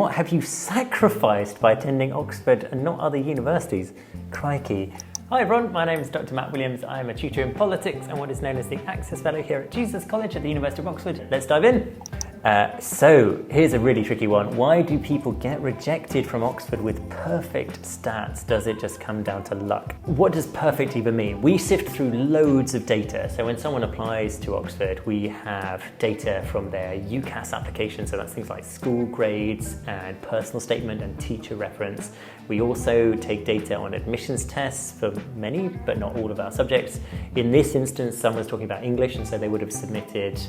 What have you sacrificed by attending Oxford and not other universities? Crikey. Hi everyone, my name is Dr. Matt Williams. I'm a tutor in politics and what is known as the Access Fellow here at Jesus College at the University of Oxford. Let's dive in. So here's a really tricky one. Why do people get rejected from Oxford with perfect stats? Does it just come down to luck? What does perfect even mean? We sift through loads of data. So when someone applies to Oxford, we have data from their UCAS application. So that's things like school grades and personal statement and teacher reference. We also take data on admissions tests for many, but not all of our subjects. In this instance, someone's talking about English, and so they would have submitted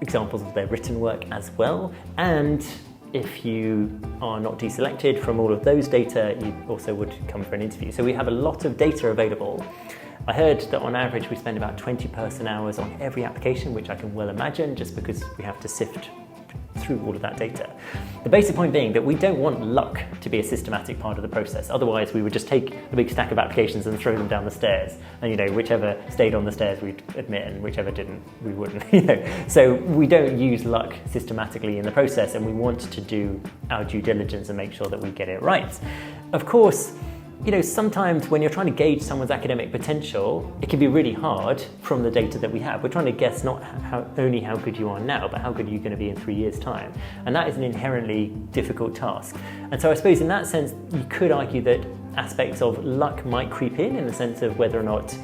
examples of their written work as well. And if you are not deselected from all of those data, you also would come for an interview. So we have a lot of data available. I heard that on average we spend about 20 person hours on every application, which I can well imagine just because we have to sift through all of that data. The basic point being that we don't want luck to be a systematic part of the process. Otherwise, we would just take a big stack of applications and throw them down the stairs. And whichever stayed on the stairs, we'd admit, and whichever didn't, we wouldn't. So we don't use luck systematically in the process, and we want to do our due diligence and make sure that we get it right. Of course, sometimes when you're trying to gauge someone's academic potential, it can be really hard from the data that we have. We're trying to guess not only how good you are now, but how good are you going to be in 3 years' time. And that is an inherently difficult task. And so I suppose in that sense, you could argue that aspects of luck might creep in the sense of whether or not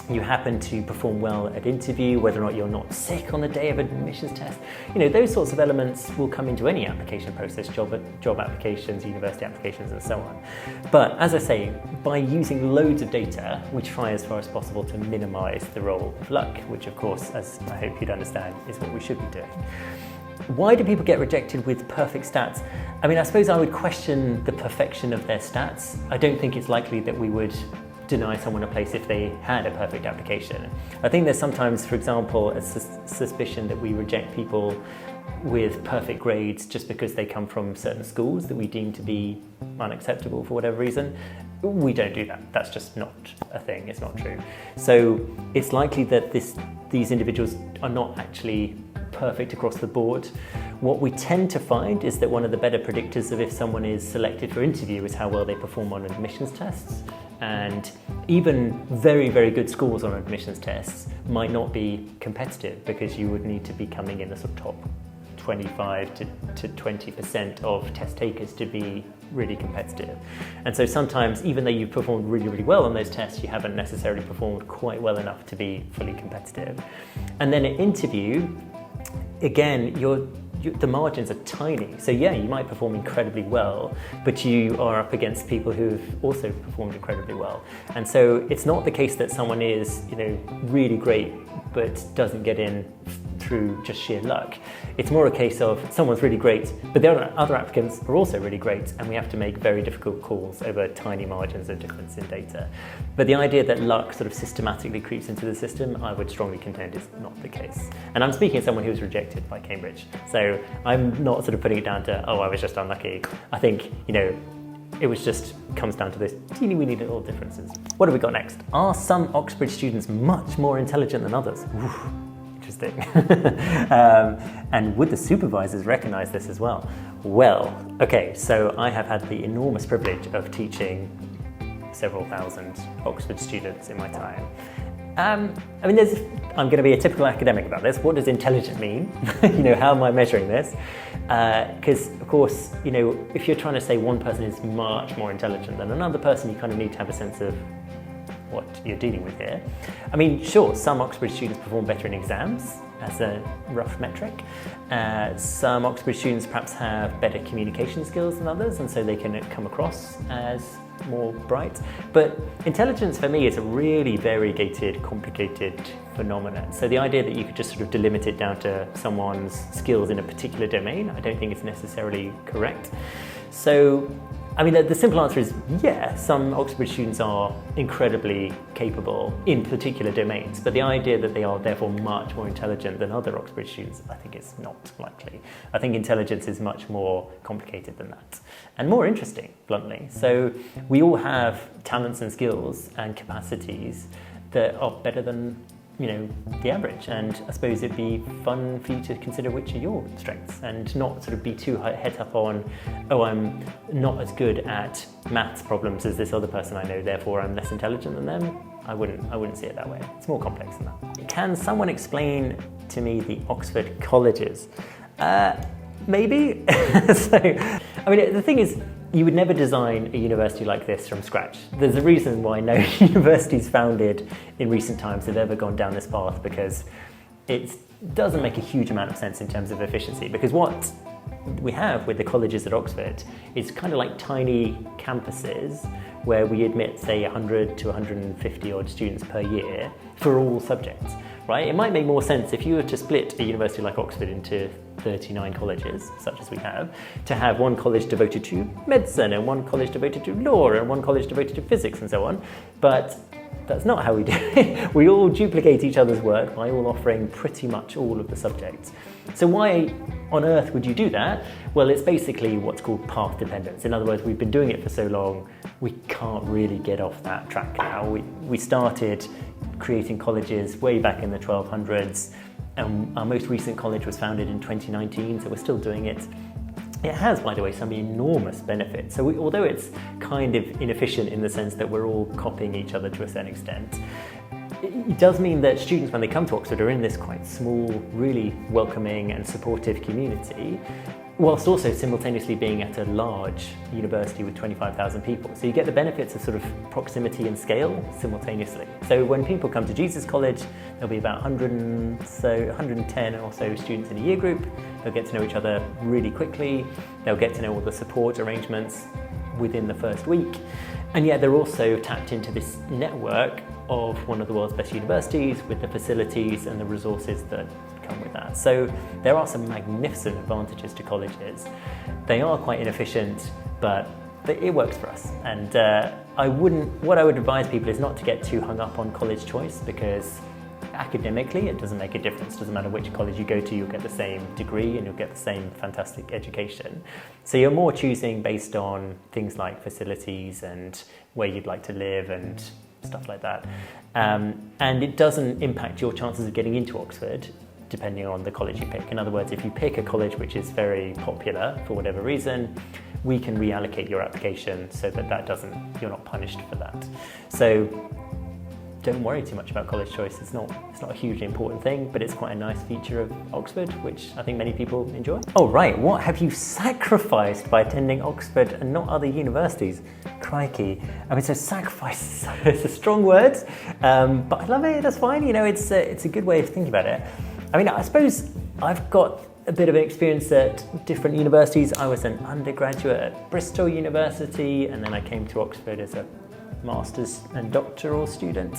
you happen to perform well at interview, whether or not you're not sick on the day of admissions test. Those sorts of elements will come into any application process, job applications, university applications, and so on. But as I say, by using loads of data, we try as far as possible to minimize the role of luck, which of course, as I hope you'd understand, is what we should be doing. Why do people get rejected with perfect stats? I suppose I would question the perfection of their stats. I don't think it's likely that we would deny someone a place if they had a perfect application. I think there's sometimes, for example, a suspicion that we reject people with perfect grades just because they come from certain schools that we deem to be unacceptable for whatever reason. We don't do that. That's just not a thing. It's not true. So it's likely that these individuals are not actually perfect across the board. What we tend to find is that one of the better predictors of if someone is selected for interview is how well they perform on admissions tests. And even very, very good scores on admissions tests might not be competitive because you would need to be coming in the sort of top 25 to 20% of test takers to be really competitive. And so sometimes, even though you've performed really, really well on those tests, you haven't necessarily performed quite well enough to be fully competitive. And then at interview, again, the margins are tiny. So yeah, you might perform incredibly well, but you are up against people who've also performed incredibly well. And so it's not the case that someone is, really great, but doesn't get in through just sheer luck. It's more a case of someone's really great, but the other applicants are also really great, and we have to make very difficult calls over tiny margins of difference in data. But the idea that luck sort of systematically creeps into the system, I would strongly contend is not the case. And I'm speaking as someone who was rejected by Cambridge. So I'm not sort of putting it down to, I was just unlucky. I think, it was just comes down to those teeny-weeny little differences. What have we got next? Are some Oxbridge students much more intelligent than others? Oof. Interesting. And would the supervisors recognize this as well? Well, okay, so I have had the enormous privilege of teaching several thousand Oxford students in my time. I'm going to be a typical academic about this. What does intelligent mean? How am I measuring this? Because, of course, if you're trying to say one person is much more intelligent than another person, you kind of need to have a sense of what you're dealing with here. Sure, some Oxbridge students perform better in exams as a rough metric. Some Oxbridge students perhaps have better communication skills than others, and so they can come across as more bright. But intelligence for me is a really variegated, complicated phenomenon. So the idea that you could just sort of delimit it down to someone's skills in a particular domain, I don't think it's necessarily correct. So the simple answer is yeah, some Oxbridge students are incredibly capable in particular domains, but the idea that they are therefore much more intelligent than other Oxbridge students, I think is not likely. I think intelligence is much more complicated than that, and more interesting, bluntly. So we all have talents and skills and capacities that are better than the average. And I suppose it'd be fun for you to consider which are your strengths and not sort of be too het up on, oh, I'm not as good at maths problems as this other person I know, therefore I'm less intelligent than them. I wouldn't see it that way. It's more complex than that. Can someone explain to me the Oxford Colleges? Maybe. The thing is, you would never design a university like this from scratch. There's a reason why no universities founded in recent times have ever gone down this path, because it doesn't make a huge amount of sense in terms of efficiency. Because what we have with the colleges at Oxford is kind of like tiny campuses where we admit, say, 100 to 150 odd students per year for all subjects, right? It might make more sense if you were to split a university like Oxford into 39 colleges, such as we have, to have one college devoted to medicine and one college devoted to law and one college devoted to physics and so on. But that's not how we do it. We all duplicate each other's work by all offering pretty much all of the subjects. So why on earth would you do that? Well, it's basically what's called path dependence. In other words, we've been doing it for so long, we can't really get off that track now. We started creating colleges way back in the 1200s, and our most recent college was founded in 2019, so we're still doing it. It has, by the way, some enormous benefits. So although it's kind of inefficient in the sense that we're all copying each other to a certain extent, it does mean that students, when they come to Oxford, are in this quite small, really welcoming and supportive community, whilst also simultaneously being at a large university with 25,000 people. So you get the benefits of sort of proximity and scale simultaneously. So when people come to Jesus College, there'll be about 110 or so students in a year group. They'll get to know each other really quickly. They'll get to know all the support arrangements within the first week. And yet they're also tapped into this network of one of the world's best universities with the facilities and the resources that come with that. So there are some magnificent advantages to colleges. They are quite inefficient, but it works for us. And what I would advise people is not to get too hung up on college choice, because academically it doesn't make a difference. It doesn't matter which college you go to, you'll get the same degree and you'll get the same fantastic education. So you're more choosing based on things like facilities and where you'd like to live and stuff like that. And it doesn't impact your chances of getting into Oxford depending on the college you pick. In other words, if you pick a college which is very popular for whatever reason, we can reallocate your application so that you're not punished for that. So don't worry too much about college choice. It's not a hugely important thing, but it's quite a nice feature of Oxford, which I think many people enjoy. Oh right, what have you sacrificed by attending Oxford and not other universities? Crikey. So sacrifice is a strong word, but I love it, that's fine. It's a good way of thinking about it. I suppose I've got a bit of experience at different universities. I was an undergraduate at Bristol University, and then I came to Oxford as a master's and doctoral student,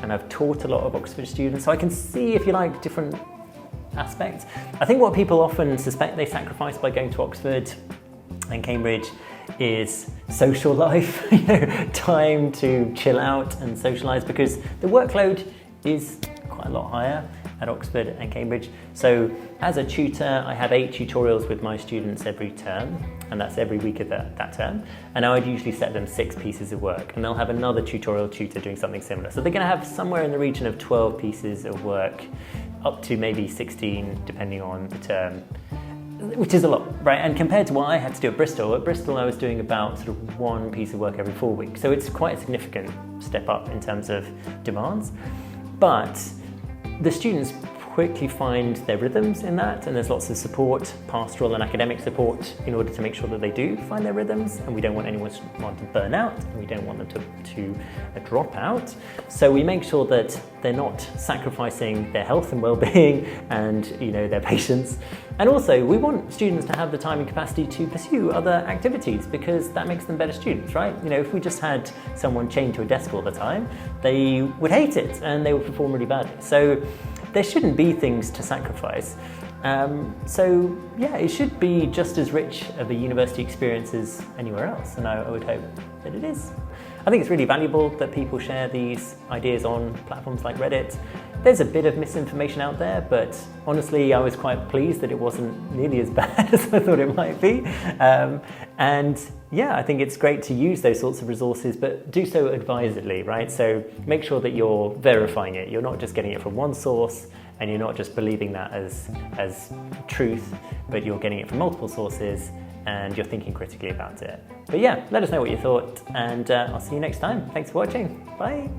and I've taught a lot of Oxford students, so I can see, if you like, different aspects. I think what people often suspect they sacrifice by going to Oxford and Cambridge is social life, time to chill out and socialise, because the workload is quite a lot higher at Oxford and Cambridge. So as a tutor, I have 8 tutorials with my students every term, and that's every week of that term. And I would usually set them 6 pieces of work, and they'll have another tutorial tutor doing something similar. So they're going to have somewhere in the region of 12 pieces of work, up to maybe 16, depending on the term, which is a lot, right? And compared to what I had to do at Bristol I was doing about sort of 1 piece of work every 4 weeks. So it's quite a significant step up in terms of demands. But the students quickly find their rhythms in that, and there's lots of support, pastoral and academic support, in order to make sure that they do find their rhythms, and we don't want anyone to burn out, and we don't want them to drop out. So we make sure that they're not sacrificing their health and well-being and their patience. And also we want students to have the time and capacity to pursue other activities, because that makes them better students, right? If we just had someone chained to a desk all the time, they would hate it and they would perform really badly. So there shouldn't be things to sacrifice. So yeah, it should be just as rich of a university experience as anywhere else, and I would hope that it is. I think it's really valuable that people share these ideas on platforms like Reddit. There's a bit of misinformation out there, but honestly, I was quite pleased that it wasn't nearly as bad as I thought it might be. And yeah, I think it's great to use those sorts of resources, but do so advisedly, right? So make sure that you're verifying it. You're not just getting it from one source, and you're not just believing that as truth, but you're getting it from multiple sources, and you're thinking critically about it. But yeah, let us know what you thought, and I'll see you next time. Thanks for watching. Bye.